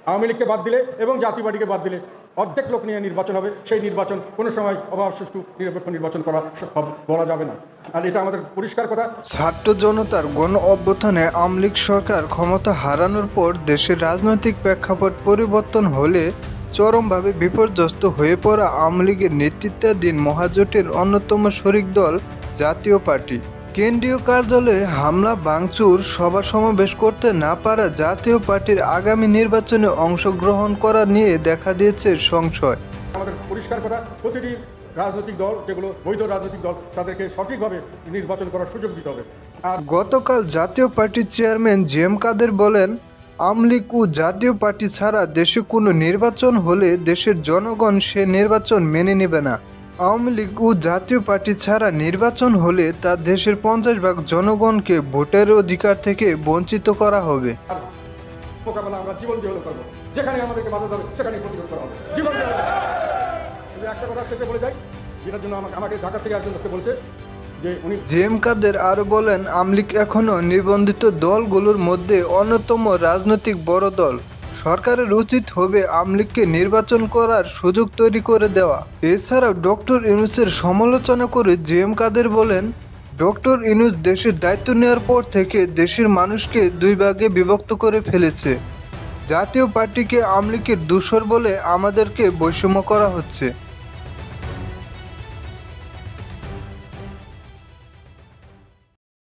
আওয়ামী লীগকে বাদ দিলে এবং জাতীয় পার্টিকে বাদ দিলে অর্ধেক লোক নিয়ে নির্বাচন হবে। সেই নির্বাচন কোনো সময় অবাধ সুষ্ঠু নিরপেক্ষ নির্বাচন করা বলা যাবে না, আর এটা আমাদের পরিষ্কার কথা। ছাত্র জনতার গণ অভ্যুত্থানে আওয়ামী লীগ সরকার ক্ষমতা হারানোর পর দেশের রাজনৈতিক প্রেক্ষাপট পরিবর্তন হলে চরমভাবে বিপর্যস্ত হয়ে পড়া আওয়ামী লীগের নেতৃত্বাধীন মহাজোটের অন্যতম শরিক দল জাতীয় পার্টি। কেন্দ্রীয় কার্যালয়ে হামলা, ভাঙচুর, সভা সমাবেশ করতে না পারা জাতীয় পার্টির আগামী নির্বাচনে অংশগ্রহণ করা নিয়ে দেখা দিয়েছে সংশয়। আমাদের পরিষ্কার কথা, প্রতিটি রাজনৈতিক দল, যেগুলো বৈধ রাজনৈতিক দল, তাদেরকে সঠিকভাবে নির্বাচন করার সুযোগ দিতে হবে। আর গতকাল জাতীয় পার্টির চেয়ারম্যান জি.এম. কাদের বলেন, আওয়ামী লীগ ও জাতীয় পার্টি ছাড়া দেশে কোনো নির্বাচন হলে দেশের জনগণ সে নির্বাচন মেনে নেবে না। আওয়ামী লীগ ও জাতীয় পার্টি ছাড়া নির্বাচন হলে তা দেশের 50% জনগণকে ভোটের অধিকার থেকে বঞ্চিত করা হবে। মোকাবেলা আমরা জীবন দিয়ে হলো করবো, যেখানে আমাদেরকে বাধা দেবে সেখানে প্রতিরোধ করা হবে, জীবন দিয়ে হবে। একটা কথা শেষে বলে যাই, যেটার জন্য আমাকে ঢাকা থেকে একজন বলছে যে উনি। জি.এম. কাদের আরও বলেন, আওয়ামী লীগ এখনও নিবন্ধিত দলগুলোর মধ্যে অন্যতম রাজনৈতিক বড় দল। সরকারের উচিত হবে আওয়ামী লীগকে নির্বাচন করার সুযোগ তৈরি করে দেওয়া। এছাড়াও ডক্টর ইউনূসের সমালোচনা করে জি.এম. কাদের বলেন, ডক্টর ইউনূস দেশের দায়িত্ব নেওয়ার পর থেকে দেশের মানুষকে দুই ভাগে বিভক্ত করে ফেলেছে। জাতীয় পার্টিকে আওয়ামী লীগের দোসর বলে আমাদেরকে বৈষম্য করা হচ্ছে।